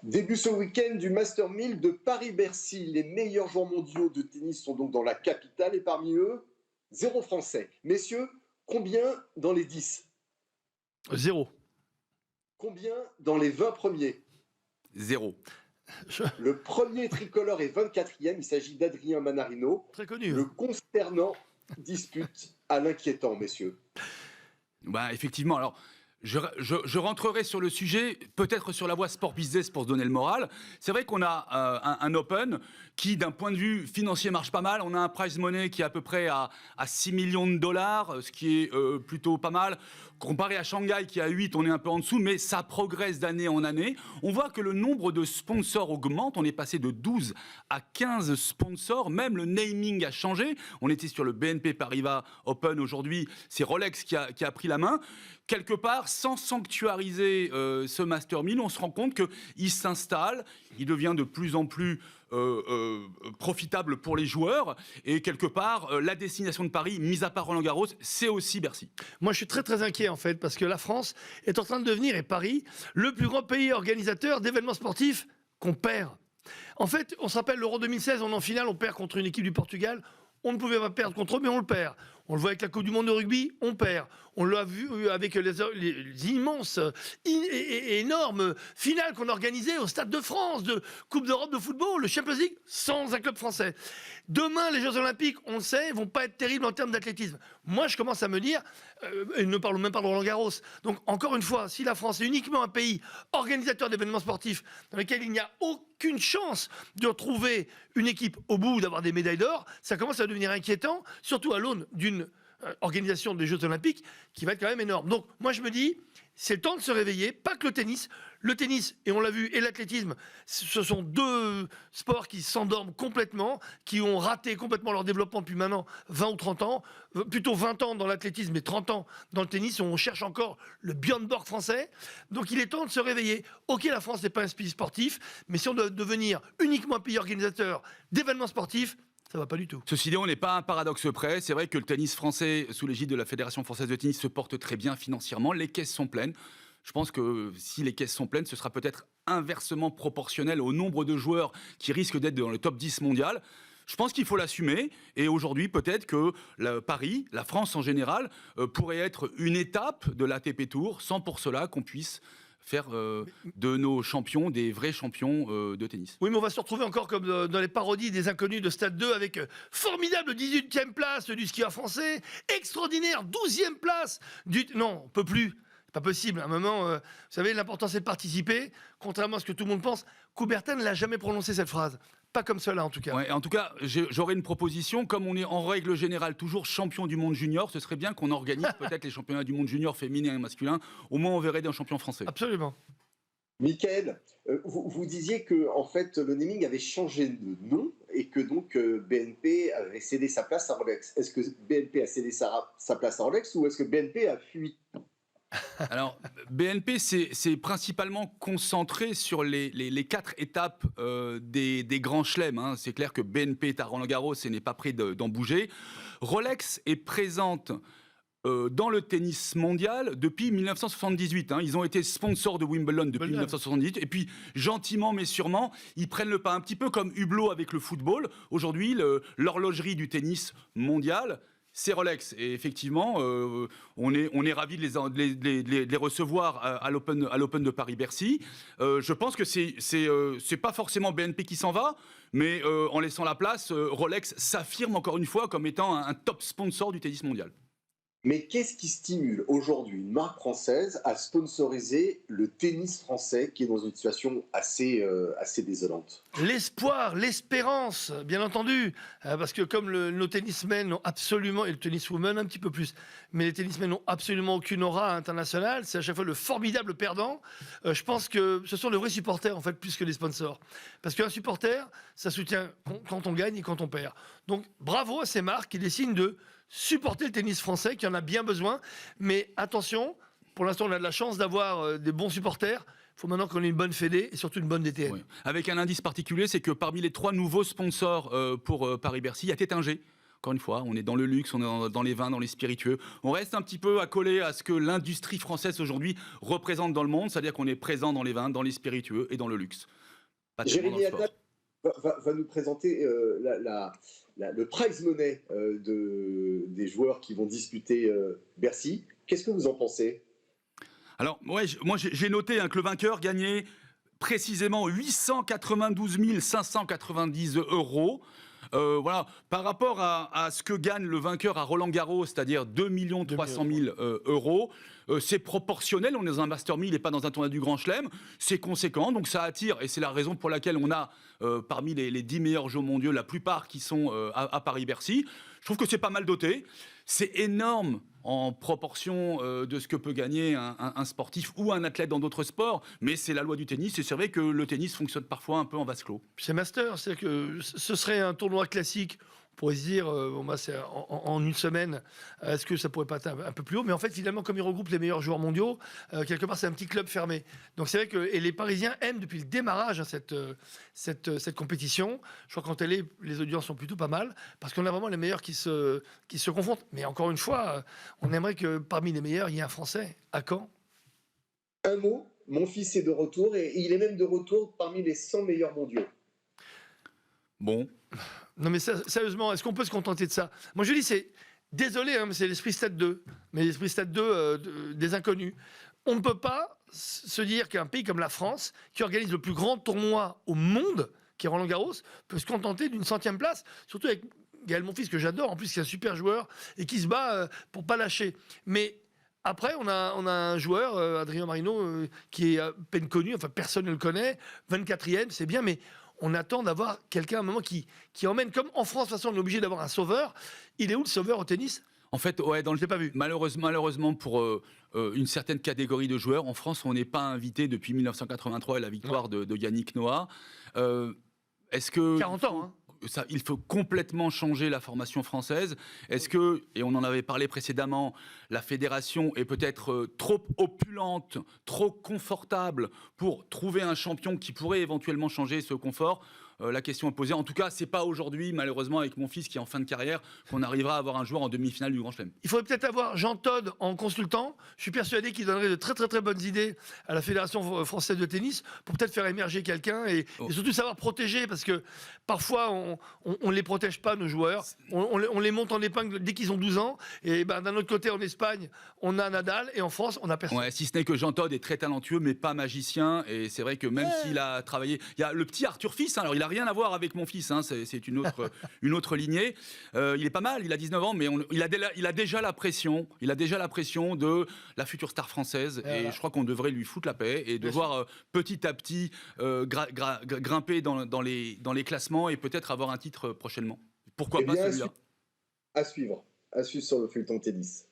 Début ce week-end du Master 1000 de Paris-Bercy. Les meilleurs joueurs mondiaux de tennis sont donc dans la capitale et parmi eux, zéro Français. Messieurs, combien dans les 10? Zéro. Combien dans les 20 premiers? Zéro. Le premier tricolore est 24e, il s'agit d'Adrien Manarino. Très connu. Le consternant dispute à l'inquiétant, messieurs. Bah, effectivement, alors je rentrerai sur le sujet, peut-être sur la voie sport business pour se donner le moral. C'est vrai qu'on a un Open qui, d'un point de vue financier, marche pas mal. On a un prize money qui est à peu près à 6 millions de dollars, ce qui est plutôt pas mal. Comparé à Shanghai qui est à 8, on est un peu en dessous, mais ça progresse d'année en année. On voit que le nombre de sponsors augmente. On est passé de 12 à 15 sponsors. Même le naming a changé. On était sur le BNP Paribas Open. Aujourd'hui, c'est Rolex qui a pris la main. Quelque part, sans sanctuariser ce Master 1000, on se rend compte qu'il s'installe. Il devient de plus en plus profitable pour les joueurs. Et quelque part, la destination de Paris, mis à part Roland-Garros, c'est aussi Bercy. Moi, je suis très très inquiet en fait, parce que la France est en train de devenir, et Paris, le plus grand pays organisateur d'événements sportifs qu'on perd. En fait, on se rappelle l'Euro 2016, on est en finale, on perd contre une équipe du Portugal. On ne pouvait pas perdre contre eux, mais on le perd. On le voit avec la Coupe du Monde de rugby, on perd. On l'a vu avec les immenses et énormes finales qu'on organisait au Stade de France, de Coupe d'Europe de football, le Champions League, sans un club français. Demain, les Jeux Olympiques, on le sait, ne vont pas être terribles en termes d'athlétisme. Moi, je commence à me dire, et ne parlons même pas de Roland-Garros. Donc, encore une fois, si la France est uniquement un pays organisateur d'événements sportifs dans lequel il n'y a aucune chance de retrouver une équipe au bout d'avoir des médailles d'or, ça commence à devenir inquiétant, surtout à l'aune d'une organisation des Jeux Olympiques qui va être quand même énorme. Donc moi je me dis, c'est le temps de se réveiller, pas que le tennis. Le tennis, et on l'a vu, et l'athlétisme, ce sont deux sports qui s'endorment complètement, qui ont raté complètement leur développement depuis maintenant 20 ou 30 ans, plutôt 20 ans dans l'athlétisme et 30 ans dans le tennis, où on cherche encore le Björn Borg français. Donc il est temps de se réveiller. Ok, la France n'est pas un pays sportif, mais si on doit devenir uniquement un pays organisateur d'événements sportifs, ça va pas du tout. Ceci dit, on n'est pas à un paradoxe près. C'est vrai que le tennis français, sous l'égide de la Fédération française de tennis, se porte très bien financièrement. Les caisses sont pleines. Je pense que si les caisses sont pleines, ce sera peut-être inversement proportionnel au nombre de joueurs qui risquent d'être dans le top 10 mondial. Je pense qu'il faut l'assumer. Et aujourd'hui, peut-être que Paris, la France en général, pourrait être une étape de l'ATP Tour, sans pour cela qu'on puisse faire de nos champions des vrais champions de tennis. Oui, mais on va se retrouver encore comme dans les parodies des inconnus de Stade 2 avec formidable 18e place du skieur français, extraordinaire 12e place du... Non, on peut plus. C'est pas possible. À un moment, vous savez, l'important c'est de participer, contrairement à ce que tout le monde pense. Coubertin ne l'a jamais prononcé cette phrase. Pas comme cela, en tout cas. Ouais, en tout cas, j'aurais une proposition. Comme on est en règle générale toujours champion du monde junior, ce serait bien qu'on organise peut-être les championnats du monde junior féminin et masculin. Au moins, on verrait des champions français. Absolument. Michael, vous disiez que en fait, le naming avait changé de nom et que donc BNP avait cédé sa place à Rolex. Est-ce que BNP a cédé sa place à Rolex ou est-ce que BNP a fui? Alors, BNP, c'est principalement concentré sur les 4 étapes des grands chelems. Hein. C'est clair que BNP est à Roland-Garros et n'est pas prêt d'en bouger. Rolex est présente dans le tennis mondial depuis 1978. Hein. Ils ont été sponsors de Wimbledon depuis 1978. Et puis, gentiment mais sûrement, ils prennent le pas. Un petit peu comme Hublot avec le football. Aujourd'hui, l'horlogerie du tennis mondial, c'est Rolex. Et effectivement, on est ravis de les recevoir à l'Open de Paris-Bercy. Je pense que c'est pas forcément BNP qui s'en va, mais en laissant la place, Rolex s'affirme encore une fois comme étant un top sponsor du tennis mondial. Mais qu'est-ce qui stimule aujourd'hui une marque française à sponsoriser le tennis français qui est dans une situation assez désolante? L'espoir, l'espérance, bien entendu, parce que comme nos tennismen n'ont absolument, et le tenniswoman un petit peu plus, mais les tennismen n'ont absolument aucune aura internationale, c'est à chaque fois le formidable perdant. Je pense que ce sont de vrais supporters, en fait, plus que les sponsors. Parce qu'un supporter, ça soutient quand on gagne et quand on perd. Donc bravo à ces marques qui décident de supporter le tennis français, qui en a bien besoin. Mais attention, pour l'instant, on a de la chance d'avoir des bons supporters. Il faut maintenant qu'on ait une bonne fédé et surtout une bonne DTN. Oui. Avec un indice particulier, c'est que parmi les 3 nouveaux sponsors pour Paris-Bercy, il y a Tétinger. Encore une fois, on est dans le luxe, on est dans les vins, dans les spiritueux. On reste un petit peu accolé à ce que l'industrie française aujourd'hui représente dans le monde, c'est-à-dire qu'on est présent dans les vins, dans les spiritueux et dans le luxe. Pas tellement dans Jérémy le sport. Attal va nous présenter le prize money des joueurs qui vont disputer Bercy. Qu'est-ce que vous en pensez? Alors, ouais, moi j'ai noté que le vainqueur gagnait précisément 892 590 euros. Voilà, par rapport à ce que gagne le vainqueur à Roland-Garros, c'est-à-dire 2 300 000 euros, c'est proportionnel. On est dans un Master 1000 et pas dans un tournoi du Grand Chelem. C'est conséquent, donc ça attire. Et c'est la raison pour laquelle on a, parmi les 10 meilleurs jeux mondiaux, la plupart qui sont à Paris-Bercy. Je trouve que c'est pas mal doté. C'est énorme en proportion de ce que peut gagner un sportif ou un athlète dans d'autres sports, mais c'est la loi du tennis, et c'est vrai que le tennis fonctionne parfois un peu en vase clos. C'est master, c'est que ce serait un tournoi classique. On pourrait se dire, bon, bah, c'est en une semaine, est-ce que ça pourrait pas être un peu plus haut? Mais en fait, finalement, comme il regroupe les meilleurs joueurs mondiaux, quelque part, c'est un petit club fermé. Donc c'est vrai que et les Parisiens aiment depuis le démarrage cette compétition. Je crois qu'en télé, les audiences sont plutôt pas mal, parce qu'on a vraiment les meilleurs qui se confrontent. Mais encore une fois, on aimerait que parmi les meilleurs, il y ait un Français. À Caen. Un mot, mon fils est de retour et il est même de retour parmi les 100 meilleurs mondiaux. Bon. Non mais sérieusement, est-ce qu'on peut se contenter de ça? Moi je dis, désolé, hein, mais c'est l'esprit Stade 2. Mais l'esprit Stade 2 des inconnus. On ne peut pas se dire qu'un pays comme la France, qui organise le plus grand tournoi au monde, qui est Roland-Garros, peut se contenter d'une 100e place, surtout avec Gaël Monfils, que j'adore, en plus qui est un super joueur, et qui se bat pour pas lâcher. Mais après, on a un joueur, Adrien Marino, qui est à peine connu, enfin personne ne le connaît, 24e, c'est bien, mais on attend d'avoir quelqu'un à un moment qui emmène, comme en France, de toute façon, on est obligé d'avoir un sauveur. Il est où le sauveur au tennis? En fait, ouais, Je l'ai pas vu. Malheureusement pour une certaine catégorie de joueurs, en France, on n'est pas invité depuis 1983 et la victoire de Yannick Noah. Est-ce que 40 ans, hein. Il faut complètement changer la formation française. Est-ce que, et on en avait parlé précédemment, la fédération est peut-être trop opulente, trop confortable pour trouver un champion qui pourrait éventuellement changer ce confort? La question est posée. En tout cas, c'est pas aujourd'hui, malheureusement, avec mon fils qui est en fin de carrière, qu'on arrivera à avoir un joueur en demi-finale du Grand Chelem. Il faudrait peut-être avoir Jean Todt en consultant. Je suis persuadé qu'il donnerait de très très très bonnes idées à la Fédération française de tennis pour peut-être faire émerger quelqu'un et surtout savoir protéger, parce que parfois on les protège pas, nos joueurs. On les monte en épingle dès qu'ils ont 12 ans. Et ben, d'un autre côté, en Espagne, on a Nadal et en France, on a personne. Ouais, si ce n'est que Jean Todt est très talentueux, mais pas magicien. Et c'est vrai que même s'il a travaillé, il y a le petit Arthur Fils. Hein, alors il a rien à voir avec mon fils. Hein, c'est une autre lignée. Il est pas mal. Il a 19 ans, mais il a déjà la pression. Il a déjà la pression de la future star française. Et je crois qu'on devrait lui foutre la paix et de voir petit à petit grimper dans les classements et peut-être avoir un titre prochainement. Pourquoi pas celui-là? À suivre sur le feuilleton tennis.